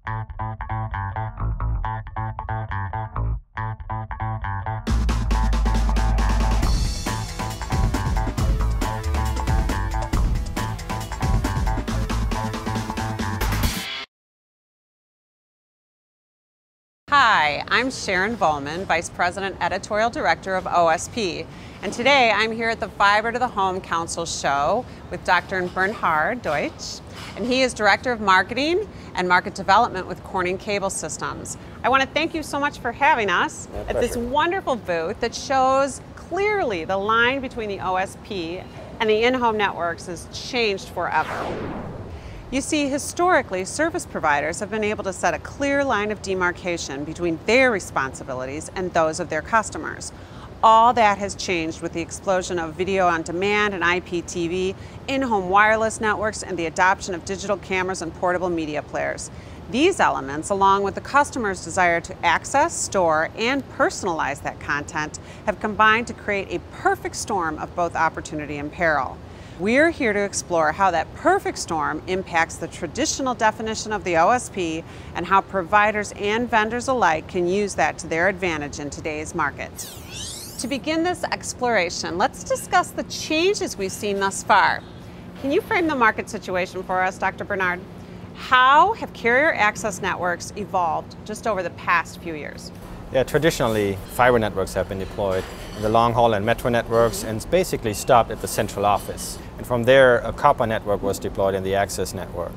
Hi, I'm Sharon Volman, Vice President Editorial Director of OSP, and today I'm here at the Fiber to the Home Council Show with Dr. Bernhard Deutsch, and he is Director of Marketing and Market Development with Corning Cable Systems. I want to thank you so much for having us at this wonderful booth that shows clearly the line between the OSP and the in-home networks has changed forever. You see, historically, service providers have been able to set a clear line of demarcation between their responsibilities and those of their customers. All that has changed with the explosion of video on demand and IPTV, in-home wireless networks, and the adoption of digital cameras and portable media players. These elements, along with the customer's desire to access, store, and personalize that content, have combined to create a perfect storm of both opportunity and peril. We're here to explore how that perfect storm impacts the traditional definition of the OSP and how providers and vendors alike can use that to their advantage in today's market. To begin this exploration, let's discuss the changes we've seen thus far. Can you frame the market situation for us, Dr. Bernhard? How have carrier access networks evolved just over the past few years? Yeah, traditionally, fiber networks have been deployed in the long haul and metro networks and basically stopped at the central office. And from there, a copper network was deployed in the access network.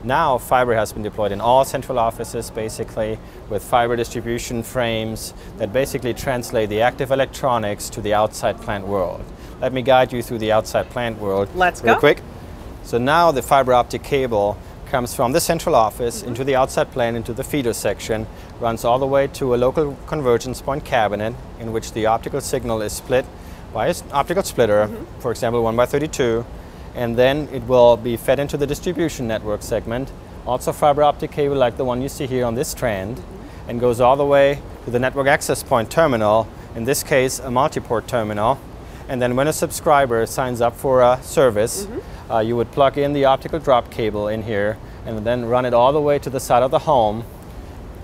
Now, fiber has been deployed in all central offices, basically, with fiber distribution frames that basically translate the active electronics to the outside plant world. Let me guide you through the outside plant world real quick. So now the fiber optic cable comes from the central office into the outside plant, into the feeder section, runs all the way to a local convergence point cabinet in which the optical signal is split by an optical splitter, for example 1x32, and then it will be fed into the distribution network segment, also fiber optic cable like the one you see here on this strand, and goes all the way to the network access point terminal, in this case a multi-port terminal. And then when a subscriber signs up for a service, you would plug in the optical drop cable in here and then run it all the way to the side of the home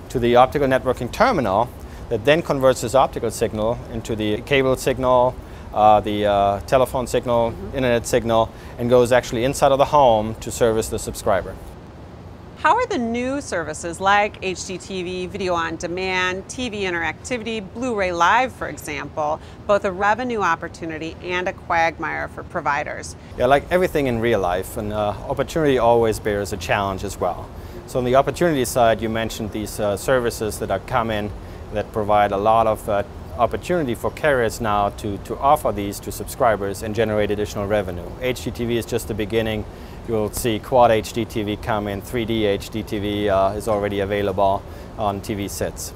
to the optical networking terminal that then converts this optical signal into the cable signal, the telephone signal, internet signal, and goes actually inside of the home to service the subscriber. How are the new services like HDTV, video on demand, TV interactivity, Blu-ray Live, for example, both a revenue opportunity and a quagmire for providers? Yeah, like everything in real life, an opportunity always bears a challenge as well. So on the opportunity side, you mentioned these services that are coming that provide a lot of opportunity for carriers now to offer these to subscribers and generate additional revenue. HDTV is just the beginning. You'll see Quad HDTV come in, 3D HDTV is already available on TV sets.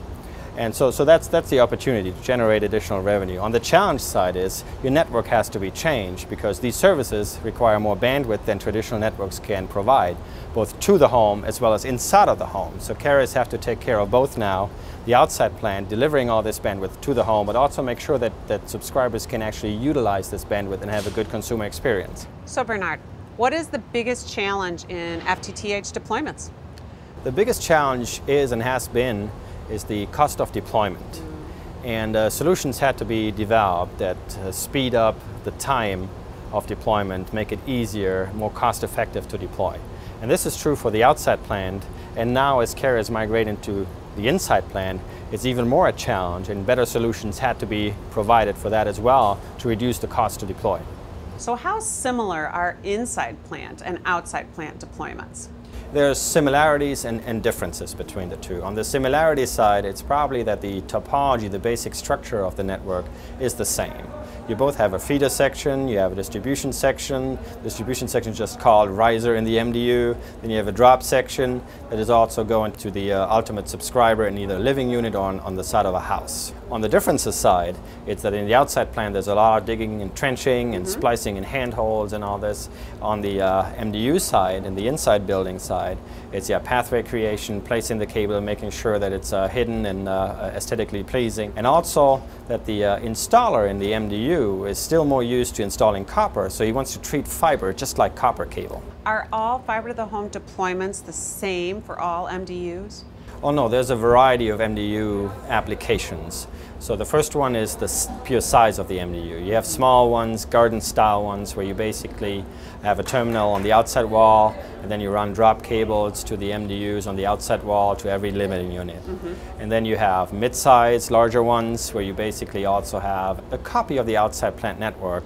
And so that's the opportunity to generate additional revenue. On the challenge side is your network has to be changed because these services require more bandwidth than traditional networks can provide, both to the home as well as inside of the home. So carriers have to take care of both now, the outside plant, delivering all this bandwidth to the home, but also make sure that subscribers can actually utilize this bandwidth and have a good consumer experience. So Bernhard, what is the biggest challenge in FTTH deployments? The biggest challenge is and has been is the cost of deployment. And solutions had to be developed that speed up the time of deployment, make it easier, more cost effective to deploy. And this is true for the outside plant, and now as carriers migrate into the inside plant, it's even more a challenge, and better solutions had to be provided for that as well to reduce the cost to deploy. So how similar are inside plant and outside plant deployments? There's similarities and differences between the two. On the similarity side, it's probably that the topology, the basic structure of the network is the same. You both have a feeder section, you have a distribution section. Distribution section is just called riser in the MDU. Then you have a drop section that is also going to the ultimate subscriber in either a living unit or on the side of a house. On the differences side, it's that in the outside plant there's a lot of digging and trenching and splicing and handholds and all this. On the MDU side, in the inside building side, it's pathway creation, placing the cable, making sure that it's hidden and aesthetically pleasing. And also that the installer in the MDU is still more used to installing copper, so he wants to treat fiber just like copper cable. Are all fiber to the home deployments the same for all MDUs? Oh no, there's a variety of MDU applications. So the first one is the pure size of the MDU. You have small ones, garden style ones, where you basically have a terminal on the outside wall, and then you run drop cables to the MDUs on the outside wall to every living unit. And then you have mid-size, larger ones, where you basically also have a copy of the outside plant network,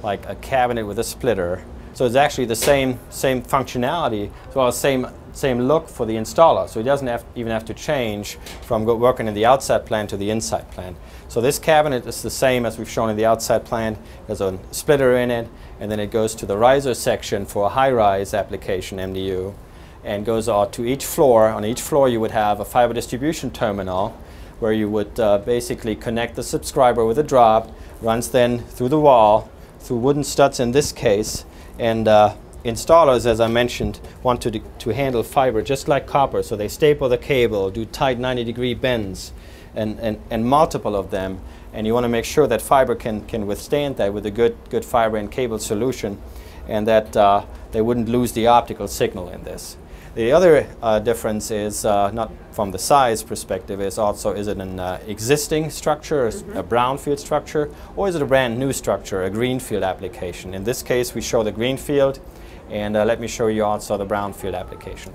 like a cabinet with a splitter. So it's actually the same functionality, as well as same look for the installer. So he doesn't even have to change from working in the outside plant to the inside plant. So this cabinet is the same as we've shown in the outside plant. There's a splitter in it, and then it goes to the riser section for a high-rise application MDU, and goes out to each floor. On each floor you would have a fiber distribution terminal, where you would basically connect the subscriber with a drop, runs then through the wall, through wooden studs in this case, and installers, as I mentioned, want to handle fiber just like copper, so they staple the cable, do tight 90-degree bends, and multiple of them, and you want to make sure that fiber can withstand that with a good fiber and cable solution, and that they wouldn't lose the optical signal in this. The other difference is, not from the size perspective, is it an existing structure, a brownfield structure, or is it a brand new structure, a greenfield application? In this case we show the greenfield, and let me show you also the brownfield application.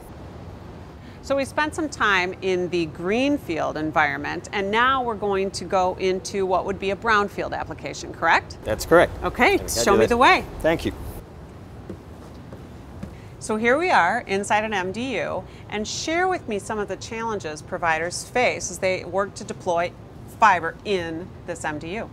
So we spent some time in the greenfield environment, and now we're going to go into what would be a brownfield application, correct? That's correct. Okay, show me the way. Thank you. So here we are inside an MDU, and share with me some of the challenges providers face as they work to deploy fiber in this MDU.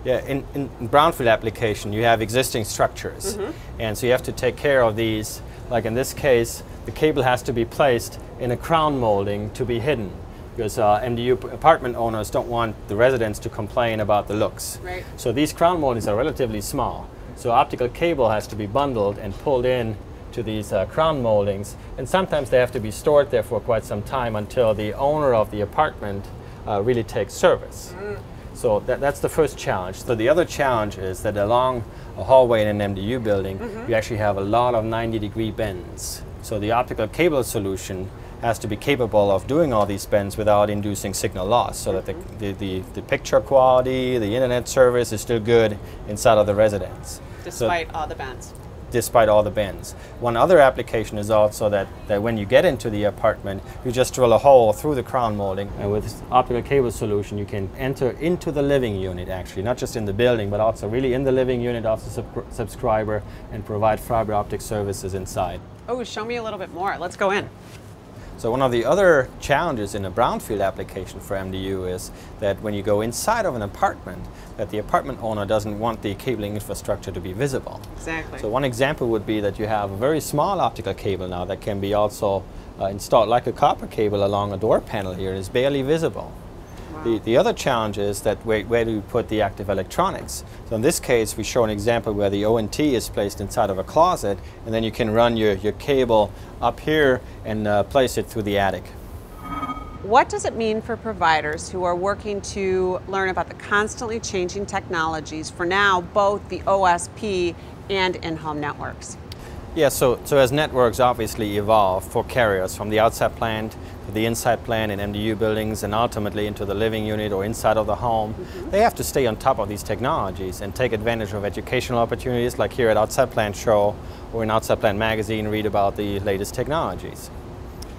Yeah, in brownfield application you have existing structures, and so you have to take care of these. Like in this case, the cable has to be placed in a crown molding to be hidden, because MDU apartment owners don't want the residents to complain about the looks. Right. So these crown moldings are relatively small, so optical cable has to be bundled and pulled in to these crown moldings, and sometimes they have to be stored there for quite some time until the owner of the apartment really takes service. So that's the first challenge. So the other challenge is that along a hallway in an MDU building, you actually have a lot of 90-degree bends. So the optical cable solution has to be capable of doing all these bends without inducing signal loss, so that the picture quality, the internet service is still good inside of the residence. Despite all the bends. Despite all the bends. One other application is also that when you get into the apartment, you just drill a hole through the crown molding, and with this optical cable solution you can enter into the living unit, actually, not just in the building, but also really in the living unit of the subscriber, and provide fiber optic services inside. Oh, show me a little bit more. Let's go in. So one of the other challenges in a brownfield application for MDU is that when you go inside of an apartment, that the apartment owner doesn't want the cabling infrastructure to be visible. Exactly. So one example would be that you have a very small optical cable now that can be also installed like a copper cable along a door panel here. It's barely visible. Wow. The other challenge is that where do you put the active electronics? So in this case we show an example where the ONT is placed inside of a closet, and then you can run your cable up here and place it through the attic. What does it mean for providers who are working to learn about the constantly changing technologies for now, both the OSP and in-home networks? Yeah, so as networks obviously evolve for carriers from the outside plant to the inside plant in MDU buildings and ultimately into the living unit or inside of the home, they have to stay on top of these technologies and take advantage of educational opportunities like here at Outside Plant Show or in Outside Plant Magazine, read about the latest technologies.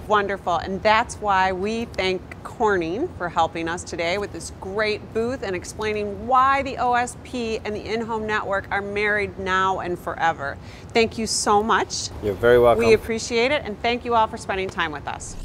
Wonderful, and that's why we thank Corning for helping us today with this great booth and explaining why the OSP and the in-home network are married now and forever. Thank you so much. You're very welcome. We appreciate it, and thank you all for spending time with us.